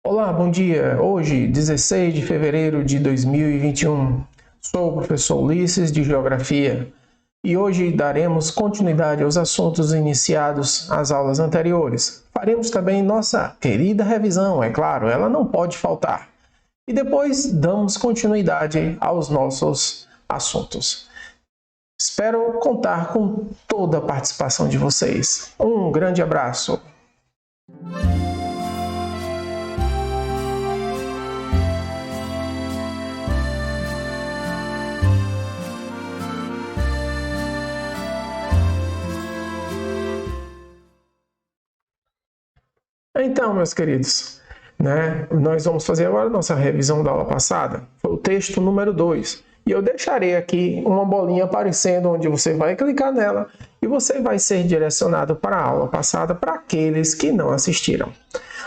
Olá, bom dia. Hoje, 16 de fevereiro de 2021. Sou o professor Ulisses de Geografia e hoje daremos continuidade aos assuntos iniciados às aulas anteriores. Faremos também nossa querida revisão, é claro, ela não pode faltar. E depois damos continuidade aos nossos assuntos. Espero contar com toda a participação de vocês. Um grande abraço. Então, meus queridos, nós vamos fazer agora a nossa revisão da aula passada. Foi o texto número 2. E eu deixarei aqui uma bolinha aparecendo onde você vai clicar nela e você vai ser direcionado para a aula passada para aqueles que não assistiram.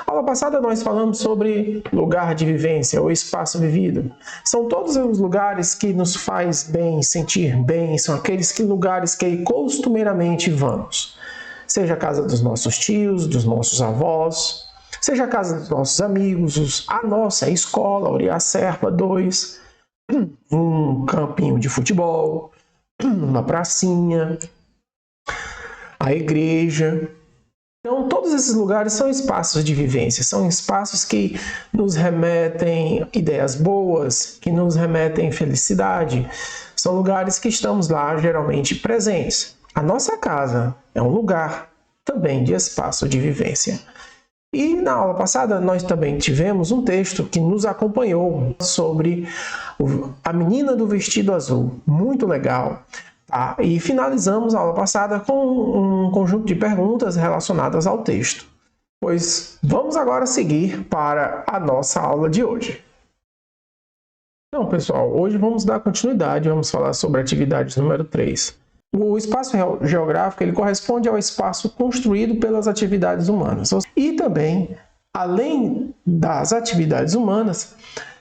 Na aula passada nós falamos sobre lugar de vivência ou espaço vivido. São todos os lugares que nos faz bem, sentir bem, são aqueles lugares que costumeiramente vamos. Seja a casa dos nossos tios, dos nossos avós, seja a casa dos nossos amigos, a nossa escola, Uriá Serpa 2, um campinho de futebol, uma pracinha, a igreja. Então, todos esses lugares são espaços de vivência, são espaços que nos remetem ideias boas, que nos remetem felicidade. São lugares que estamos lá geralmente presentes. A nossa casa é um lugar também de espaço de vivência. E na aula passada nós também tivemos um texto que nos acompanhou sobre a menina do vestido azul. Muito legal. Tá? E finalizamos a aula passada com um conjunto de perguntas relacionadas ao texto. Pois vamos agora seguir para a nossa aula de hoje. Então, pessoal, hoje vamos dar continuidade, vamos falar sobre a atividade número 3. O espaço geográfico ele corresponde ao espaço construído pelas atividades humanas. E também, além das atividades humanas,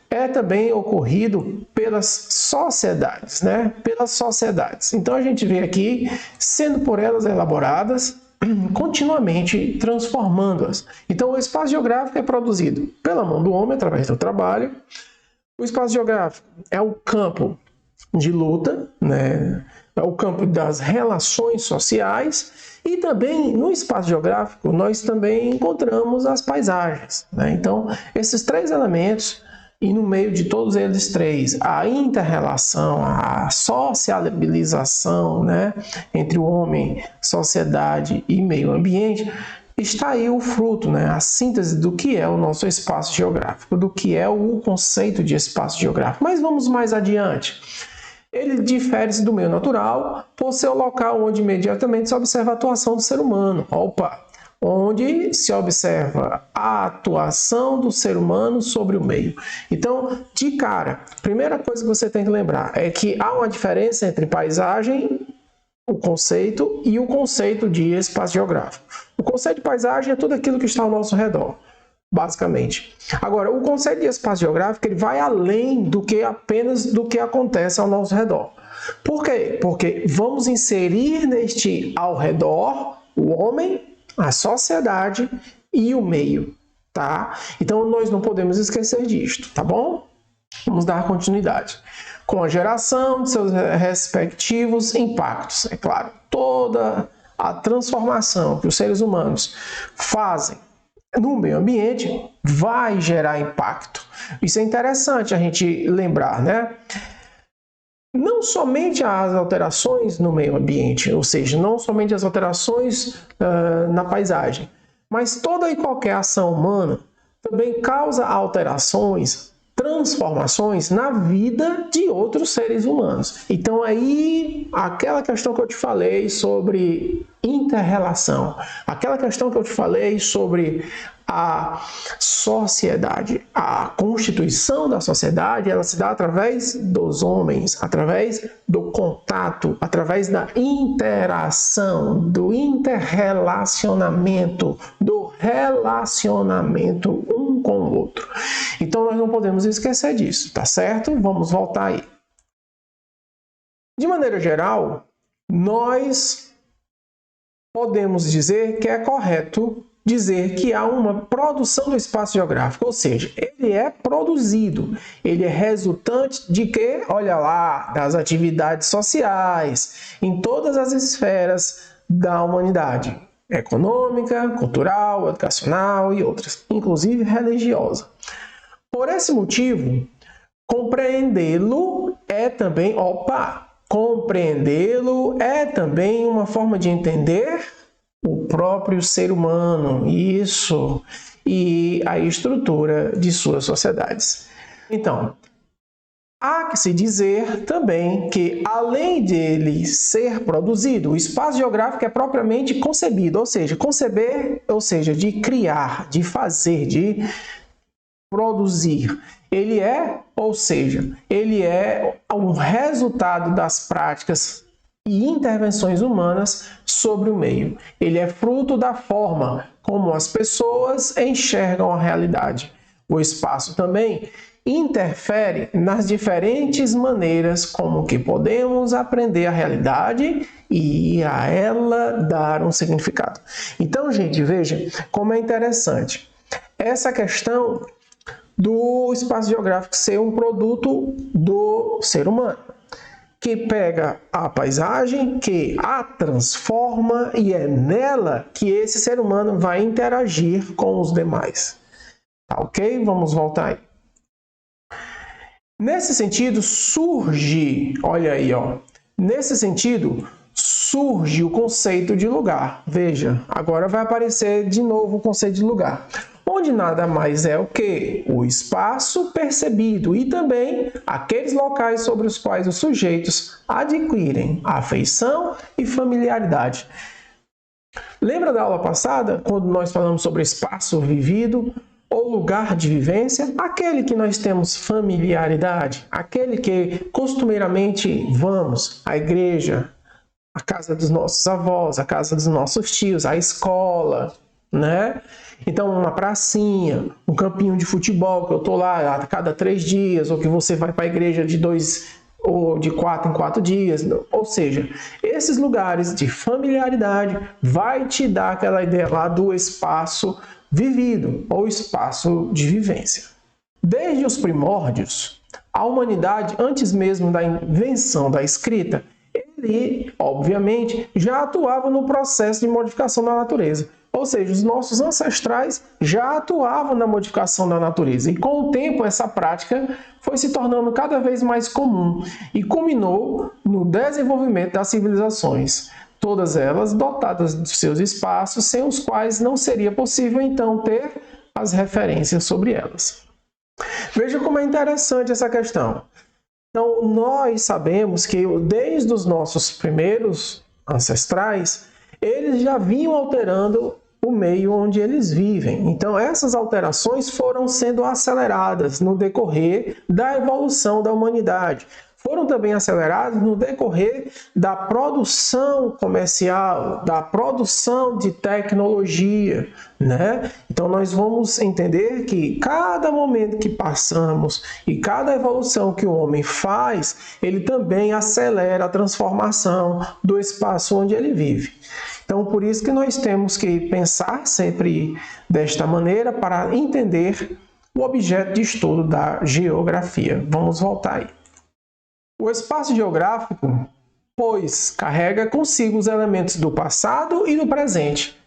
é também ocorrido pelas sociedades, Pelas sociedades. Então a gente vê aqui, sendo por elas elaboradas, continuamente transformando-as. Então o espaço geográfico é produzido pela mão do homem através do trabalho. O espaço geográfico é o campo de luta, É o campo das relações sociais e também no espaço geográfico nós também encontramos as paisagens. Então, esses três elementos e no meio de todos eles três, a inter-relação, a sociabilização entre o homem, sociedade e meio ambiente, está aí o fruto, a síntese do que é o nosso espaço geográfico, do que é o conceito de espaço geográfico. Mas vamos mais adiante. Ele difere-se do meio natural por ser o local onde imediatamente se observa a atuação do ser humano. Onde se observa a atuação do ser humano sobre o meio. Então, de cara, a primeira coisa que você tem que lembrar é que há uma diferença entre paisagem, o conceito, e o conceito de espaço geográfico. O conceito de paisagem é tudo aquilo que está ao nosso redor, basicamente. Agora, o conceito de espaço geográfico ele vai além do que apenas do que acontece ao nosso redor. Por quê? Porque vamos inserir neste ao redor o homem, a sociedade e o meio, tá? Então, nós não podemos esquecer disto, tá bom? Vamos dar continuidade. Com a geração de seus respectivos impactos, é claro. Toda a transformação que os seres humanos fazem no meio ambiente vai gerar impacto. Isso é interessante a gente lembrar, Não somente as alterações no meio ambiente, ou seja, não somente as alterações na paisagem, mas toda e qualquer ação humana também causa alterações, transformações na vida de outros seres humanos. Então aí, aquela questão que eu te falei sobre inter-relação, aquela questão que eu te falei sobre a sociedade, a constituição da sociedade, ela se dá através dos homens, através do contato, através da interação, do interrelacionamento, do relacionamento um com o outro. Então nós não podemos esquecer disso, tá certo? Vamos voltar aí. De maneira geral, nós podemos dizer que é correto dizer que há uma produção do espaço geográfico, ou seja, ele é produzido, ele é resultante de quê? Olha lá, das atividades sociais, em todas as esferas da humanidade, econômica, cultural, educacional e outras, inclusive religiosa. Por esse motivo, compreendê-lo é também, compreendê-lo é também uma forma de entender o próprio ser humano, isso, e a estrutura de suas sociedades. Então, há que se dizer também que, além dele ser produzido, o espaço geográfico é propriamente concebido, ou seja, conceber, ou seja, de criar, de fazer, de produzir. Ele é, ou seja, ele é um resultado das práticas e intervenções humanas sobre o meio. Ele é fruto da forma como as pessoas enxergam a realidade. O espaço também interfere nas diferentes maneiras como que podemos aprender a realidade e a ela dar um significado. Então, gente, veja como é interessante essa questão do espaço geográfico ser um produto do ser humano, que pega a paisagem, que a transforma e é nela que esse ser humano vai interagir com os demais. Tá ok? Vamos voltar aí. Nesse sentido surge, olha aí, nesse sentido surge o conceito de lugar. Veja, agora vai aparecer de novo o conceito de lugar, onde nada mais é o que? O espaço percebido e também aqueles locais sobre os quais os sujeitos adquirem afeição e familiaridade. Lembra da aula passada, quando nós falamos sobre espaço vivido ou lugar de vivência? Aquele que nós temos familiaridade, aquele que costumeiramente vamos à igreja, à casa dos nossos avós, à casa dos nossos tios, à escola, né? Então, uma pracinha, um campinho de futebol, que eu estou lá a cada 3 dias, ou que você vai para a igreja de 2 ou de 4 em 4 dias. Ou seja, esses lugares de familiaridade vai te dar aquela ideia lá do espaço vivido, ou espaço de vivência. Desde os primórdios, a humanidade, antes mesmo da invenção da escrita, ele, obviamente, já atuava no processo de modificação da natureza. Ou seja, os nossos ancestrais já atuavam na modificação da natureza. E com o tempo, essa prática foi se tornando cada vez mais comum e culminou no desenvolvimento das civilizações. Todas elas dotadas de seus espaços, sem os quais não seria possível, então, ter as referências sobre elas. Veja como é interessante essa questão. Então, nós sabemos que desde os nossos primeiros ancestrais, eles já vinham alterando o meio onde eles vivem. Então, essas alterações foram sendo aceleradas no decorrer da evolução da humanidade. Foram também aceleradas no decorrer da produção comercial, da produção de tecnologia, né? Então, nós vamos entender que cada momento que passamos e cada evolução que o homem faz, ele também acelera a transformação do espaço onde ele vive. Então, por isso que nós temos que pensar sempre desta maneira para entender o objeto de estudo da geografia. Vamos voltar aí. O espaço geográfico, pois, carrega consigo os elementos do passado e do presente,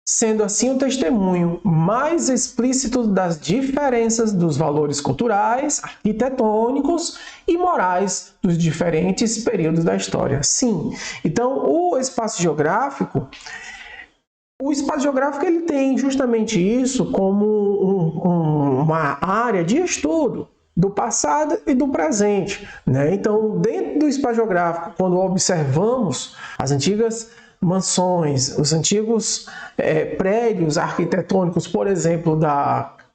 sendo assim o testemunho mais explícito das diferenças dos valores culturais, arquitetônicos e morais dos diferentes períodos da história. Sim, então o espaço geográfico ele tem justamente isso como uma área de estudo do passado e do presente, né? Então, dentro do espaço geográfico, quando observamos as antigas mansões, os antigos prédios arquitetônicos, por exemplo,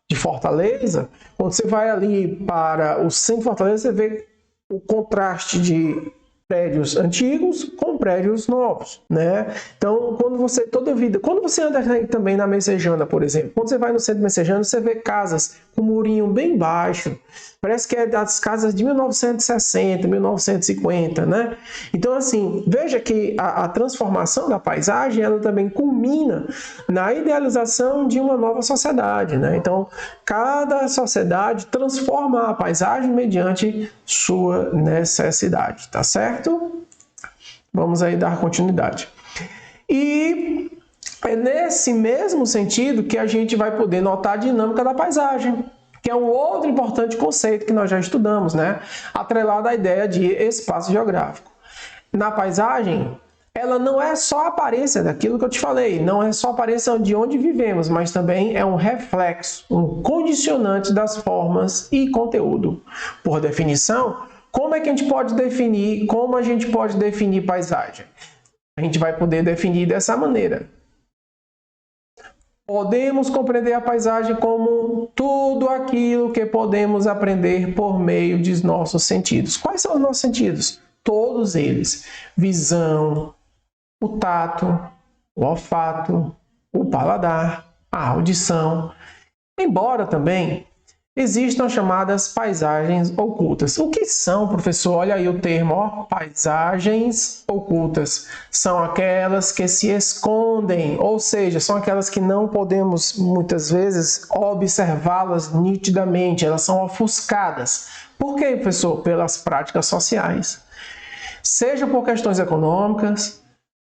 de Fortaleza, quando você vai ali para o centro de Fortaleza, você vê o contraste de prédios antigos com prédios novos, né? Então, quando você anda também na Messejana, por exemplo, quando você vai no centro de Messejana, você vê casas com um murinho bem baixo. Parece que é das casas de 1960, 1950, né? Então, assim, veja que a transformação da paisagem, ela também culmina na idealização de uma nova sociedade, né? Então, cada sociedade transforma a paisagem mediante sua necessidade, tá certo? Vamos aí dar continuidade. E é nesse mesmo sentido que a gente vai poder notar a dinâmica da paisagem, que é um outro importante conceito que nós já estudamos, né? Atrelado à ideia de espaço geográfico. Na paisagem, ela não é só a aparência daquilo que eu te falei, não é só a aparência de onde vivemos, mas também é um reflexo, um condicionante das formas e conteúdo. Por definição, como é que a gente pode definir, como a gente pode definir paisagem? A gente vai poder definir dessa maneira. Podemos compreender a paisagem como tudo aquilo que podemos aprender por meio de nossos sentidos. Quais são os nossos sentidos? Todos eles. Visão, o tato, o olfato, o paladar, a audição. Embora também existam chamadas paisagens ocultas. O que são, professor? Olha aí o termo, ó, paisagens ocultas. São aquelas que se escondem, ou seja, são aquelas que não podemos, muitas vezes, observá-las nitidamente. Elas são ofuscadas. Por quê, professor? Pelas práticas sociais. Seja por questões econômicas,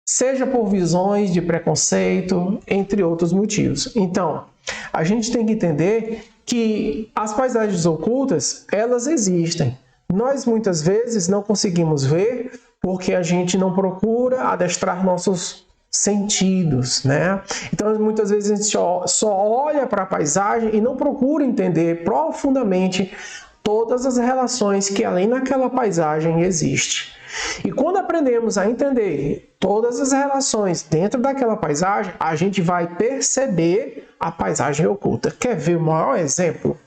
seja por visões de preconceito, entre outros motivos. Então, a gente tem que entender que as paisagens ocultas, elas existem. Nós muitas vezes não conseguimos ver porque a gente não procura adestrar nossos sentidos, né? Então, muitas vezes a gente só olha para a paisagem e não procura entender profundamente todas as relações que além daquela paisagem existem. E quando aprendemos a entender todas as relações dentro daquela paisagem, a gente vai perceber a paisagem oculta. Quer ver o maior exemplo?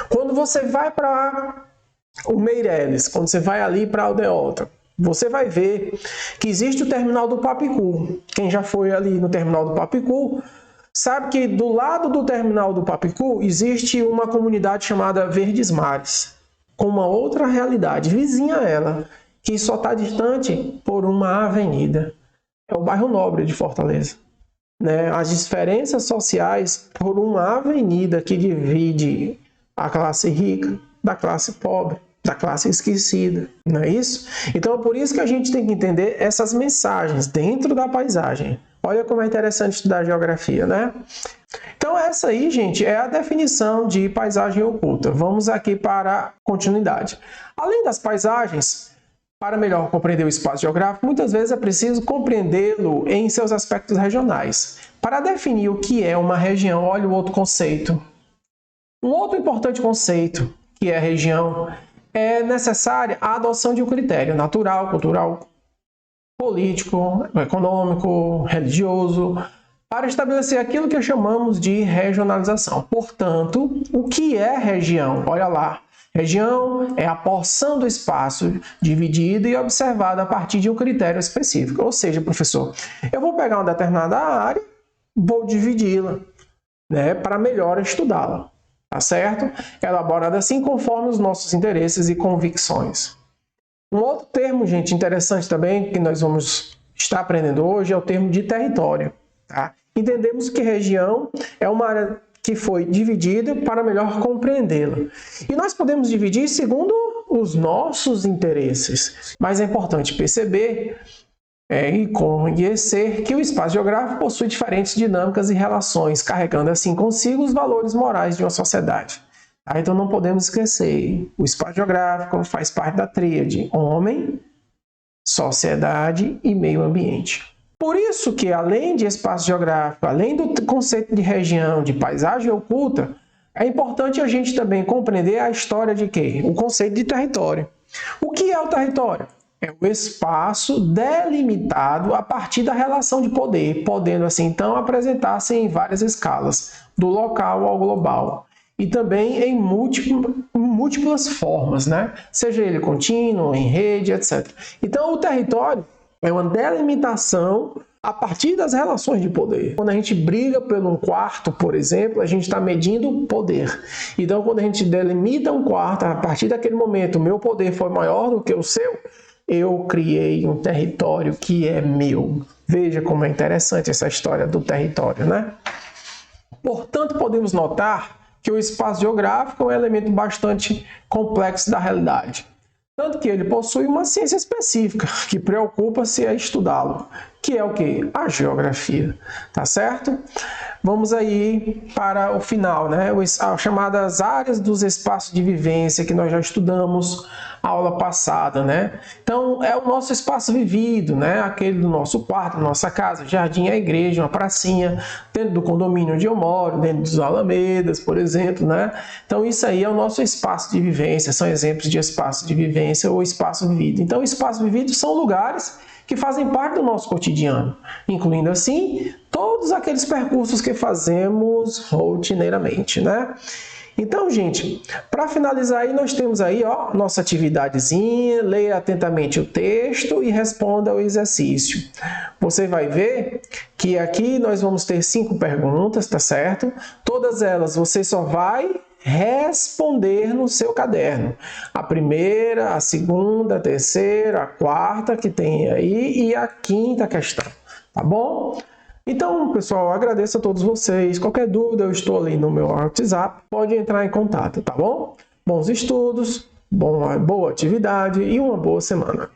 Quando você vai para o Meireles, quando você vai ali para a Aldeota, você vai ver que existe o terminal do Papicu. Quem já foi ali no terminal do Papicu sabe que do lado do terminal do Papicu existe uma comunidade chamada Verdes Mares, com uma outra realidade vizinha a ela, que só está distante por uma avenida. É o bairro Nobre de Fortaleza. Né? As diferenças sociais por uma avenida que divide a classe rica da classe pobre, da classe esquecida. Não é isso? Então é por isso que a gente tem que entender essas mensagens dentro da paisagem. Olha como é interessante estudar geografia, né? Então essa aí, gente, é a definição de paisagem oculta. Vamos aqui para a continuidade. Além das paisagens, para melhor compreender o espaço geográfico, muitas vezes é preciso compreendê-lo em seus aspectos regionais. Para definir o que é uma região, olha o outro conceito. Um outro importante conceito, que é a região, é necessária a adoção de um critério natural, cultural, político, econômico, religioso, para estabelecer aquilo que chamamos de regionalização. Portanto, o que é região? Olha lá. Região é a porção do espaço dividida e observada a partir de um critério específico. Ou seja, professor, eu vou pegar uma determinada área, vou dividi-la, né, para melhor estudá-la, tá certo? Elaborada assim conforme os nossos interesses e convicções. Um outro termo, gente, interessante também, que nós vamos estar aprendendo hoje, é o termo de território. Tá? Entendemos que região é uma área que foi dividida para melhor compreendê-la. E nós podemos dividir segundo os nossos interesses. Mas é importante perceber e conhecer que o espaço geográfico possui diferentes dinâmicas e relações, carregando assim consigo os valores morais de uma sociedade. Tá? Então não podemos esquecer, o espaço geográfico faz parte da tríade homem, sociedade e meio ambiente. Por isso que, além de espaço geográfico, além do conceito de região, de paisagem oculta, é importante a gente também compreender a história de quê? O conceito de território. O que é o território? É o espaço delimitado a partir da relação de poder, podendo assim então apresentar-se em várias escalas, do local ao global. E também em múltiplas formas, né? Seja ele contínuo, em rede, etc. Então, o território é uma delimitação a partir das relações de poder. Quando a gente briga por um quarto, por exemplo, a gente está medindo poder. Então, quando a gente delimita um quarto, a partir daquele momento, o meu poder foi maior do que o seu, eu criei um território que é meu. Veja como é interessante essa história do território, né? Portanto, podemos notar que o espaço geográfico é um elemento bastante complexo da realidade. Tanto que ele possui uma ciência específica que preocupa-se a estudá-lo, que é o quê? A geografia, tá certo? Vamos aí para o final, né? As chamadas áreas dos espaços de vivência que nós já estudamos na aula passada, né? Então, é o nosso espaço vivido, né? Aquele do nosso quarto, nossa casa, jardim, a igreja, uma pracinha, dentro do condomínio onde eu moro, dentro dos alamedas, por exemplo, né? Então, isso aí é o nosso espaço de vivência, são exemplos de espaço de vivência ou espaço vivido. Então, espaço vivido são lugares que fazem parte do nosso cotidiano, incluindo assim todos aqueles percursos que fazemos rotineiramente, né? Então, gente, para finalizar aí, nós temos aí, ó, nossa atividadezinha, leia atentamente o texto e responda ao exercício. Você vai ver que aqui nós vamos ter 5 perguntas, tá certo? Todas elas você só vai responder no seu caderno. A primeira, a segunda, a terceira, a quarta que tem aí e a quinta questão, tá bom? Então, pessoal, agradeço a todos vocês. Qualquer dúvida, eu estou ali no meu WhatsApp. Pode entrar em contato, tá bom? Bons estudos, boa atividade e uma boa semana.